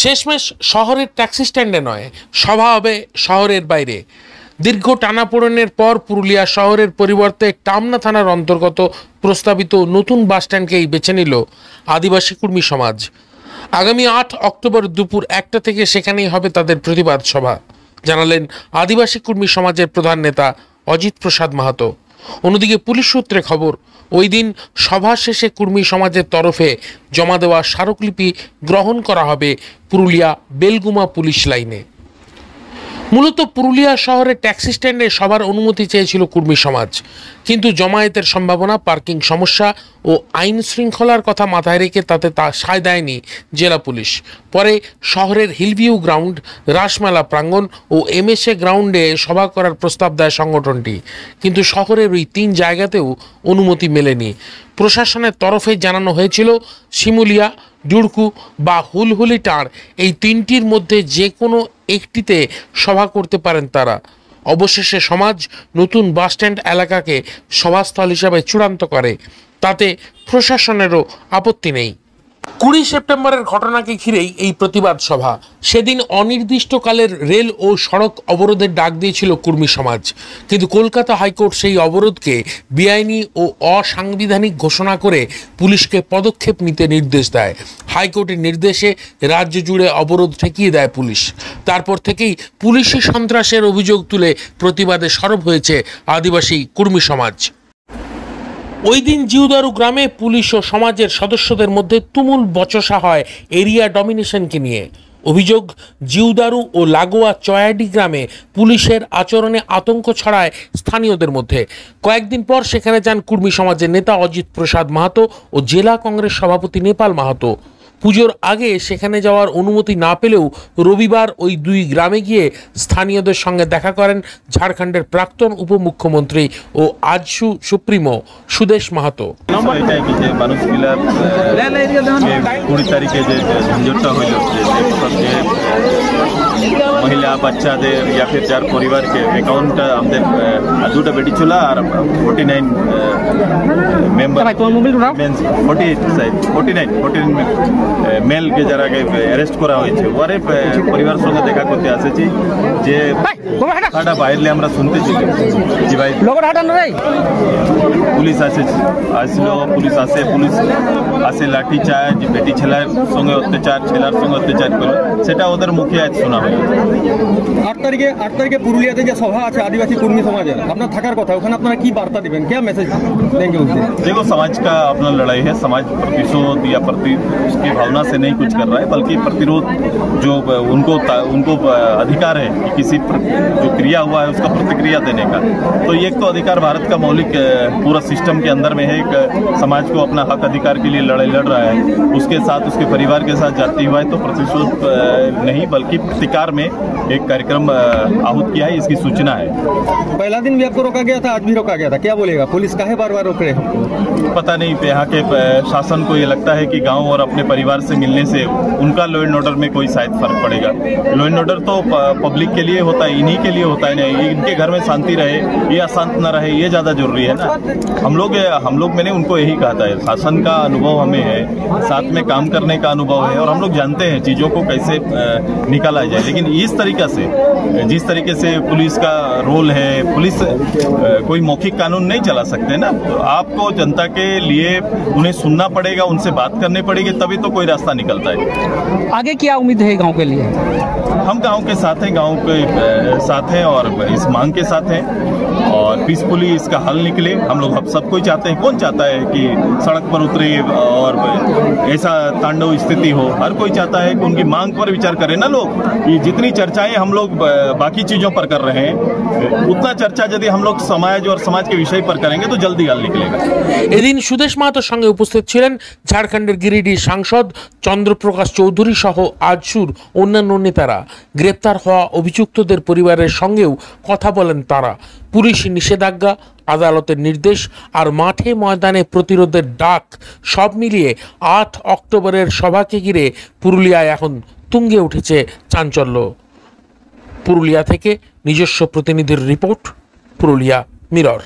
শেষমেশ শহরের ট্যাক্সি স্ট্যান্ডে নয়, সভা হবে শহরের বাইরে। দীর্ঘ টানাপোড়েনের পর পুরুলিয়া শহরের পরিবর্তে টামনা থানার অন্তর্গত প্রস্তাবিত নতুন বাসস্ট্যান্ডকেই বেছে নিল আদিবাসী কর্মী সমাজ। আগামী 8 অক্টোবর দুপুর 1টা থেকে সেখানেই হবে তাদের প্রতিবাদ সভা, জানালেন আদিবাসী কর্মী সমাজের প্রধান নেতা অজিত প্রসাদ মাহাতো। অন্যদিকে পুলিশ সূত্রে খবর, ওই দিন সভা শেষে কর্মী সমাজের তরফে জমা দেওয়া স্মারকলিপি গ্রহণ করা হবে পুরুলিয়া বেলগুমা পুলিশ লাইনে। মূলত পুরুলিয়া শহরের ট্যাক্সি স্ট্যান্ডে সবার অনুমতি চেয়েছিল কর্মী সমাজ, কিন্তু জমায়েতের সম্ভাবনা, পার্কিং সমস্যা ও আইন শৃঙ্খলার কথা মাথায় রেখে তাতে সায় দেয়নি জেলা পুলিশ। পরে শহরের হিলভিউ গ্রাউন্ড, রাসমেলা প্রাঙ্গণ ও এমএসএ গ্রাউন্ডে সভা করার প্রস্তাব দেয় সংগঠনটি, কিন্তু শহরের ওই 3 জায়গাতেও অনুমতি মেলেনি। প্রশাসনের তরফে জানানো হয়েছিল শিমুলিয়া, ডুড়কু বা হুলহুলিটার এই 3টির মধ্যে যে কোনো একটিতে সভা করতে পারেন তারা। অবশেষে সমাজ নতুন বাসস্ট্যান্ড এলাকাকে সভাস্থল হিসাবে চূড়ান্ত করে, তাতে প্রশাসনেরও আপত্তি নেই। 20 সেপ্টেম্বরের ঘটনাকে ঘিরেই এই প্রতিবাদ সভা। সেদিন অনির্দিষ্টকালের রেল ও সড়ক অবরোধের ডাক দিয়েছিল কর্মী সমাজ, কিন্তু কলকাতা হাইকোর্ট সেই অবরোধকে বেআইনি ও অসাংবিধানিক ঘোষণা করে পুলিশকে পদক্ষেপ নিতে নির্দেশ দেয়। হাইকোর্টের নির্দেশে রাজ্য জুড়ে অবরোধ ঠেকিয়ে দেয় পুলিশ। তারপর থেকেই পুলিশি সন্ত্রাসের অভিযোগ তুলে প্রতিবাদে সরব হয়েছে আদিবাসী কর্মী সমাজ। ওই দিন জিউদারু গ্রামে পুলিশ ও সমাজের সদস্যদের মধ্যে তুমুল বচসা হয় এরিয়া ডমিনেশনকে নিয়ে। অভিযোগ, জিউদারু ও লাগোয়া চয়াডি গ্রামে পুলিশের আচরণে আতঙ্ক ছড়ায় স্থানীয়দের মধ্যে। কয়েকদিন পর সেখানে যান কর্মী সমাজের নেতা অজিত প্রসাদ মাহাতো ও জেলা কংগ্রেস সভাপতি নেপাল মাহাতো। পুজোর আগে সেখানে যাওয়ার অনুমতি না পেলেও রবিবার ওই 2 গ্রামে গিয়ে স্থানীয়দের সঙ্গে দেখা করেন ঝাড়খণ্ডের প্রাক্তন উপমুখ্যমন্ত্রী ও আজসু সুপ্রিমো সুদেশ মাহাতো। महिला बच्चादेर या फिर जार परिवार के अकाउंट आमदेर दुटा बेटी चुला और 49 मेंबर 49 मेल के जरा के अरेस्ट करा হয়েছে। ওরে পরিবার সঙ্গে দেখা করতে আসেছি যে কাটা বাইরে আমরা শুনতেছি জি ভাই লোক হাঁটান রে পুলিশ আসলো পুলিশ আসে লাঠি চার্জ, বেটি ছেলার সঙ্গে অত্যাচার, ছেলার সঙ্গে অত্যাচার করলো, সেটা ওদের মুখে আজ শোনা হয়। 8 তারিখে পুরুলিয়াতে যে সভা আছে আদিবাসী কর্মী সমাজের, আপনার থাকার কথা, ওখানে আপনারা কি বার্তা দিবেন, क्या मैसेज देंगे उससे? देखो, समाज का अपना लड़ाई है। समाज प्रतिशोध या उसकी भावना से नहीं कुछ कर रहा है, बल्कि प्रतिरोध जो उनको अधिकार है कि किसी जो क्रिया हुआ है उसका प्रतिक्रिया देने का। तो ये तो अधिकार भारत का मौलिक पूरा सिस्टम के अंदर में है। एक समाज को अपना हक अधिकार के लिए लड़ रहा है, उसके साथ उसके परिवार के साथ जाती हुआ है, तो प्रतिशोध नहीं बल्कि प्रतिकार में एक कार्यक्रम आहूत किया है, इसकी सूचना है। पहला दिन भी आपको रोका गया था, आज भी रोका गया था, क्या बोलेगा? पुलिस काहे बार-बार रोक रहे हैं? पता नहीं, यहाँ के शासन को ये लगता है कि गांव और अपने परिवार से मिलने से उनका लॉ एंड ऑर्डर में कोई शायद फर्क पड़ेगा। लॉ एंड ऑर्डर तो पब्लिक के लिए होता है, इन्हीं के लिए होता है ना। इनके घर में शांति रहे, ये अशांत न रहे, ये ज्यादा जरूरी है ना। हम लोग मैंने उनको यही कहा था, शासन का अनुभव हमें है, साथ में काम करने का अनुभव है, और हम लोग जानते हैं चीजों को कैसे निकाला जाए। लेकिन इस तरीका से, जिस तरीके से पुलिस का रोल है, पुलिस कोई मौखिक कानून नहीं चला सकते ना। तो आपको जनता के लिए उन्हें सुनना पड़ेगा, उनसे बात करनी पड़ेगी, तभी तो कोई रास्ता निकलता है। आगे क्या उम्मीद है गांव के लिए? हम गांव के साथ हैं, गांव के साथ हैं और इस मांग के साथ हैं, और पीसफुली इसका हल निकले। हम लोग सब कोई चाहते हैं, कौन चाहता है कि सड़क पर उतरे और ऐसा तांडव स्थिति हो? हर कोई चाहता है कि उनकी मांग पर विचार करें ना लोग। ये जितनी चर्चाएं हम लोग बाकी चीजों पर कर रहे हैं, उतना चर्चा यदि हम लोग समाज और समाज के विषय पर करेंगे तो जल्दी हल निकलेगा। এদিন সুদেশ মাহাতোর সঙ্গে উপস্থিত ছিলেন ঝাড়খণ্ডের গিরিডি সাংসদ চন্দ্রপ্রকাশ চৌধুরী সহ আজসুর অন্যান্য নেতারা। গ্রেপ্তার হওয়া অভিযুক্তদের পরিবারের সঙ্গেও কথা বলেন তারা। পুলিশি নিষেধাজ্ঞা, আদালতের নির্দেশ আর মাঠে ময়দানে প্রতিরোধের ডাক সব মিলিয়ে 8 অক্টোবরের সভাকে ঘিরে পুরুলিয়ায় এখন তুঙ্গে উঠেছে চাঞ্চল্য। পুরুলিয়া থেকে নিজস্ব প্রতিনিধির রিপোর্ট, পুরুলিয়া মিরর।